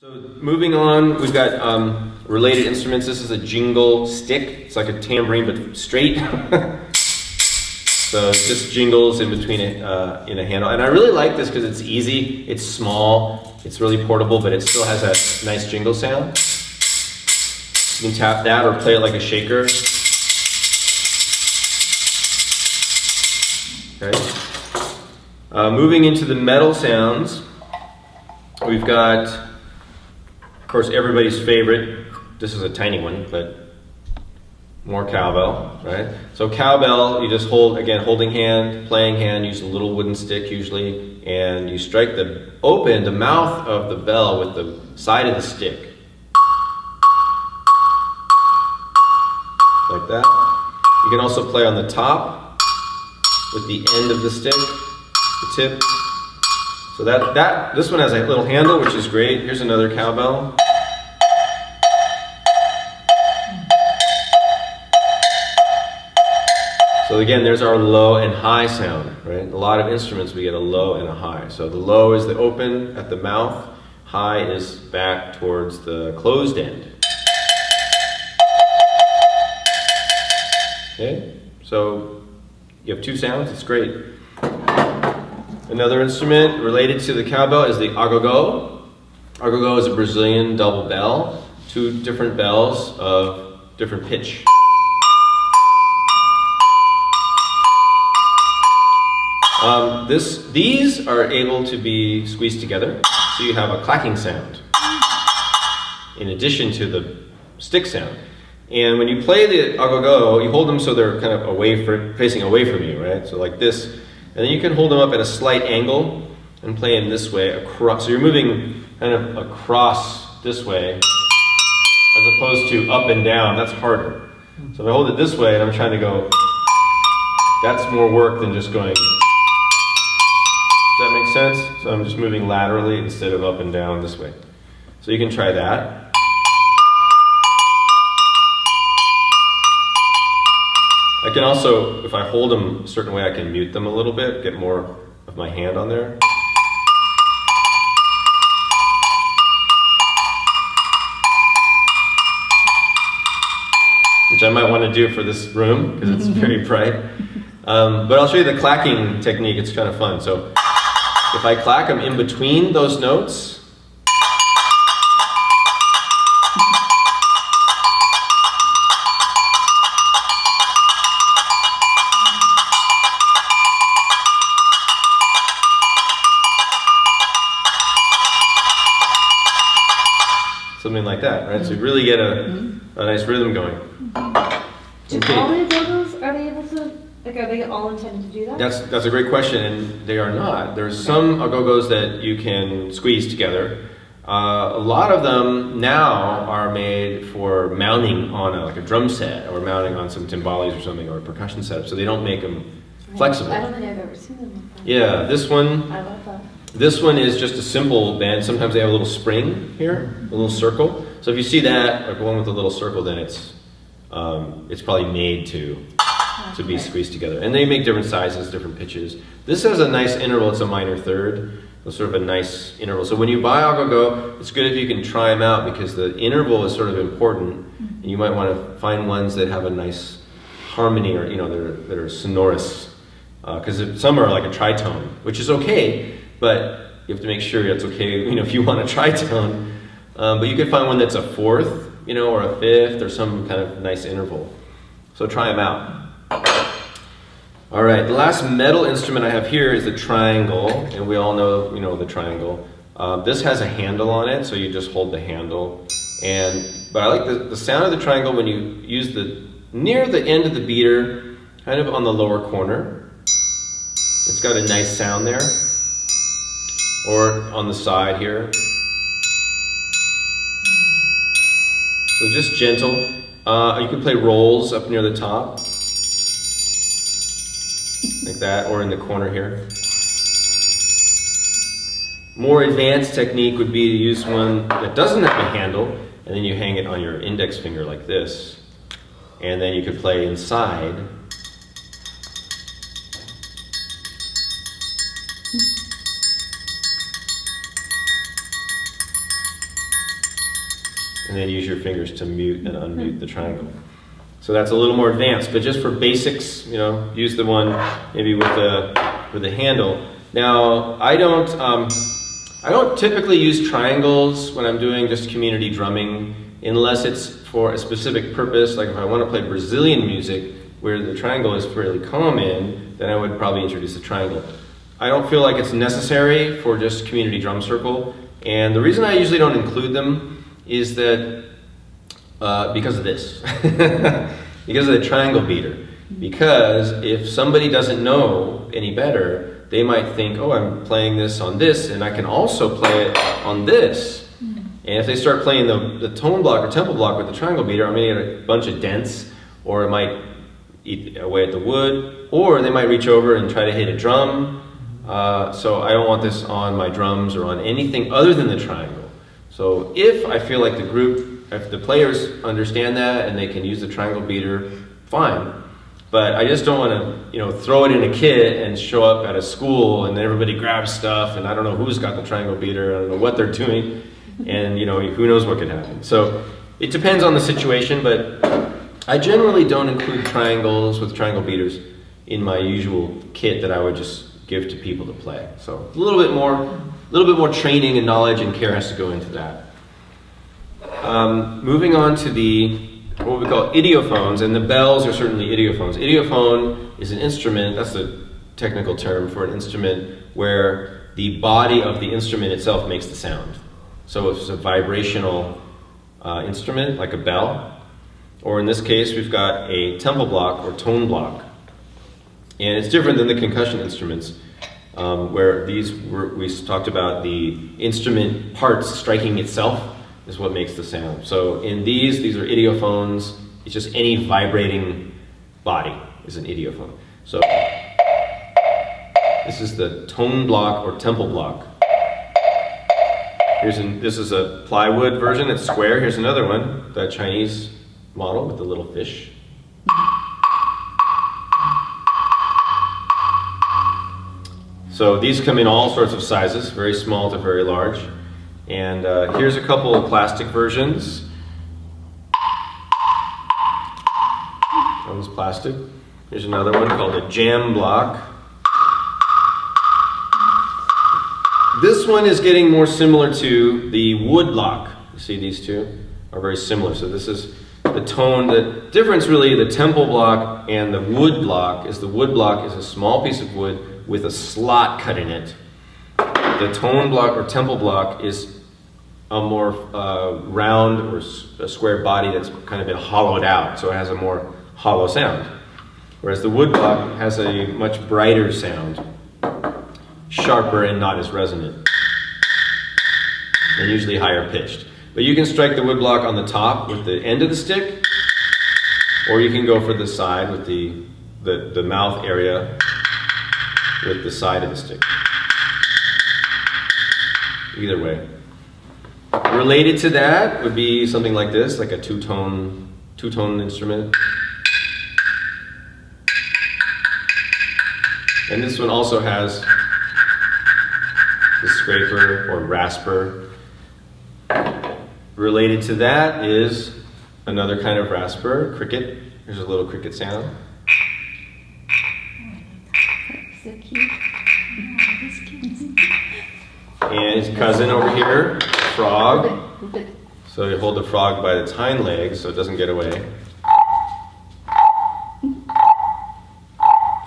So moving on, we've got related instruments. This is a jingle stick. It's like a tambourine but straight. So it just jingles in between it in a handle. And I really like this because it's easy, it's small, it's really portable, but it still has that nice jingle sound. You can tap that or play it like a shaker. Okay. Moving into the metal sounds, we've got, of course, everybody's favorite. This is a tiny one, but more cowbell, right? So cowbell, you just hold, again, holding hand, playing hand, use a little wooden stick usually, and you strike the mouth of the bell with the side of the stick. Like that. You can also play on the top with the end of the stick, the tip. So this one has a little handle, which is great. Here's another cowbell. So again, there's our low and high sound, right? A lot of instruments we get a low and a high. So the low is the open at the mouth, high is back towards the closed end. Okay, so you have two sounds, it's great. Another instrument related to the cowbell is the agogo. Agogo is a Brazilian double bell, two different bells of different pitch. These are able to be squeezed together, so you have a clacking sound in addition to the stick sound. And when you play the agogo, you hold them so they're kind of facing away from you, right? So like this, and then you can hold them up at a slight angle and play in this way across. So you're moving kind of across this way as opposed to up and down. That's harder. So if I hold it this way and I'm trying to go, that's more work than just going. Does that make sense? So I'm just moving laterally instead of up and down this way. So you can try that. I can also, if I hold them a certain way, I can mute them a little bit, get more of my hand on there. Which I might want to do for this room, because it's very bright. But I'll show you the clacking technique, it's kind of fun. So if I clack them in between those notes, something like that, right? So you really get a nice rhythm going. Do all the bongos, are they able to, like, are they all intended to do that? That's a great question, and they are not. There's some agogos that you can squeeze together. A lot of them now are made for mounting on like a drum set, or mounting on some timbales or something, or a percussion setup, so they don't make them flexible. I don't think I've ever seen them like that. Yeah, this one. I love that. This one is just a simple bend. Sometimes they have a little spring here, a little circle. So if you see that, like one with a little circle, then it's probably made to be squeezed together. And they make different sizes, different pitches. This has a nice interval. It's a minor third. So sort of a nice interval. So when you buy agogo, it's good if you can try them out, because the interval is sort of important. And you might want to find ones that have a nice harmony, or that are sonorous. Because some are like a tritone, which is okay. But you have to make sure it's okay, if you want a tritone. But you can find one that's a fourth, or a fifth, or some kind of nice interval. So try them out. All right, the last metal instrument I have here is the triangle, and we all know, the triangle. This has a handle on it, so you just hold the handle. But I like the sound of the triangle when you use near the end of the beater, kind of on the lower corner. It's got a nice sound there. Or on the side here. So just gentle. You can play rolls up near the top. Like that, or in the corner here. More advanced technique would be to use one that doesn't have a handle, and then you hang it on your index finger like this. And then you could play inside. and then use your fingers to mute and unmute the triangle. So that's a little more advanced, but just for basics, you know, use the one maybe with the handle. Now, I don't typically use triangles when I'm doing just community drumming, unless it's for a specific purpose. Like if I want to play Brazilian music where the triangle is fairly common, then I would probably introduce a triangle. I don't feel like it's necessary for just community drum circle, and the reason I usually don't include them is that because of this, because of the triangle beater. Because if somebody doesn't know any better, they might think, oh, I'm playing this on this, and I can also play it on this. And if they start playing the tone block or tempo block with the triangle beater, I'm going to get a bunch of dents, or it might eat away at the wood, or they might reach over and try to hit a drum. So I don't want this on my drums or on anything other than the triangle. So if I feel like if the players understand that and they can use the triangle beater, fine. But I just don't want to, throw it in a kit and show up at a school and then everybody grabs stuff and I don't know who's got the triangle beater, I don't know what they're doing, and who knows what could happen. So it depends on the situation, but I generally don't include triangles with triangle beaters in my usual kit that I would just give to people to play. So a little bit more training and knowledge and care has to go into that. Moving on to what we call idiophones, and the bells are certainly idiophones. Idiophone is an instrument, that's the technical term for an instrument where the body of the instrument itself makes the sound. So it's a vibrational instrument, like a bell, or in this case we've got a tempo block or tone block. And it's different than the concussion instruments, where we talked about the instrument parts striking itself is what makes the sound. So in these are idiophones. It's just any vibrating body is an idiophone. So this is the tone block or tempo block. This is a plywood version, it's square. Here's another one, the Chinese model with the little fish. So these come in all sorts of sizes, very small to very large. And here's a couple of plastic versions. That one's plastic. Here's another one called a jam block. This one is getting more similar to the wood block. You see these two are very similar. So this is the tone. The difference really, the tempo block and the wood block is a small piece of wood with a slot cut in it. The tone block or tempo block is a more round or a square body that's kind of been hollowed out, so it has a more hollow sound. Whereas the wood block has a much brighter sound, sharper and not as resonant, and usually higher pitched. But you can strike the wood block on the top with the end of the stick, or you can go for the side with the mouth area with the side of the stick. Either way. Related to that would be something like this, like a two-tone instrument. And this one also has the scraper or rasper. Related to that is another kind of rasper, cricket. Here's a little cricket sound. So cute. And his cousin over here, frog. So you hold the frog by its hind legs so it doesn't get away.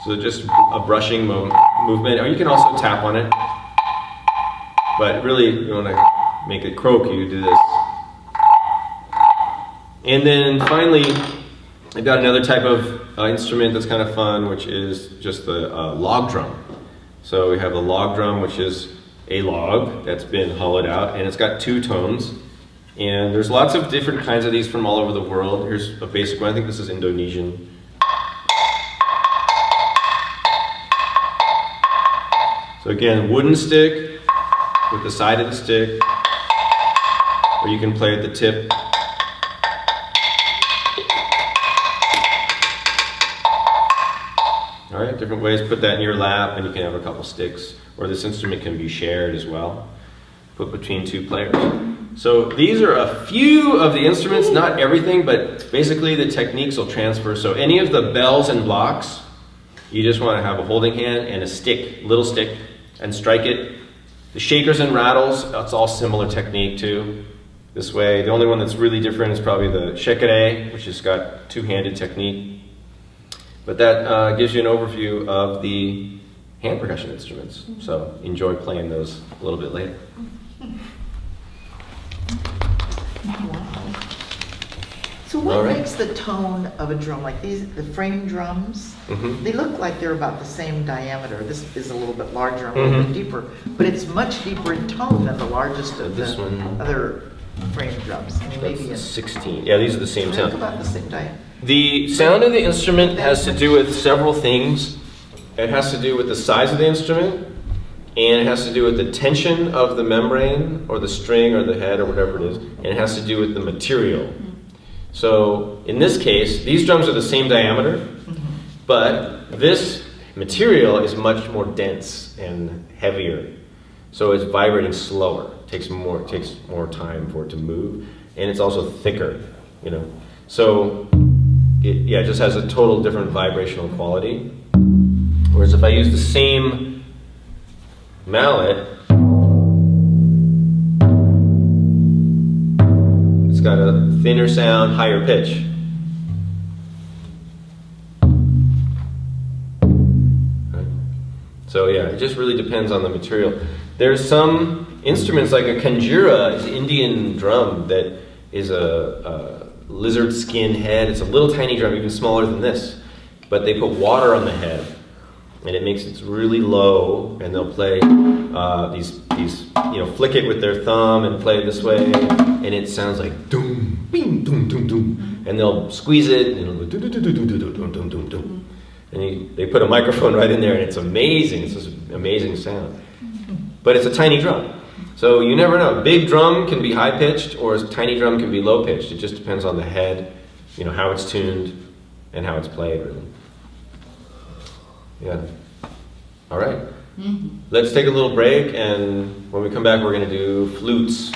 So just a brushing movement, or you can also tap on it. But really, you want to make it croak, you do this. And then finally, I've got another type of instrument that's kind of fun, which is just the log drum. So we have the log drum, which is a log that's been hollowed out, and it's got two tones. And there's lots of different kinds of these from all over the world. Here's a basic one. I think this is Indonesian. So again, wooden stick with the side of the stick, or you can play at the tip. All right, different ways. Put that in your lap and you can have a couple sticks, or this instrument can be shared as well. Put between two players. So these are a few of the instruments, not everything, but basically the techniques will transfer. So any of the bells and blocks, you just want to have a holding hand and a stick, little stick, and strike it. The shakers and rattles, that's all similar technique too. This way, the only one that's really different is probably the shekere, which has got two-handed technique. But that gives you an overview of the hand percussion instruments. So enjoy playing those a little bit later. So what All right. makes the tone of a drum, like these, the frame drums, they look like they're about the same diameter. This is a little bit larger and a little bit deeper, but it's much deeper in tone than the largest of This the one- other frame drums. I mean, maybe That's it's 16. Yeah, these are the same sound. about the same diameter. The sound of the instrument has to do with several things. It has to do with the size of the instrument, and it has to do with the tension of the membrane, or the string, or the head, or whatever it is, and it has to do with the material. So in this case, these drums are the same diameter, but this material is much more dense and heavier. So it's vibrating slower. It takes more time for it to move, and it's also thicker, you know. So it just has a total different vibrational quality. Whereas if I use the same mallet, it's got a thinner sound, higher pitch. Right? So yeah, it just really depends on the material. There's some instruments like a kanjira, is an Indian drum that is a lizard skin head. It's a little tiny drum, even smaller than this. But they put water on the head, and it makes it really low, and they'll play these flick it with their thumb and play it this way, and it sounds like doom, bing, doom, doom, doom, and they'll squeeze it, and it'll go doo, doo, doo, doo, doo, doo, doo, doo, doo, doo. And they put a microphone right in there, and it's amazing. It's just an amazing sound. But it's a tiny drum, so you never know. A big drum can be high pitched, or a tiny drum can be low pitched. It just depends on the head, how it's tuned, and how it's played, really. Yeah. All right. Let's take a little break, and when we come back, we're going to do flutes.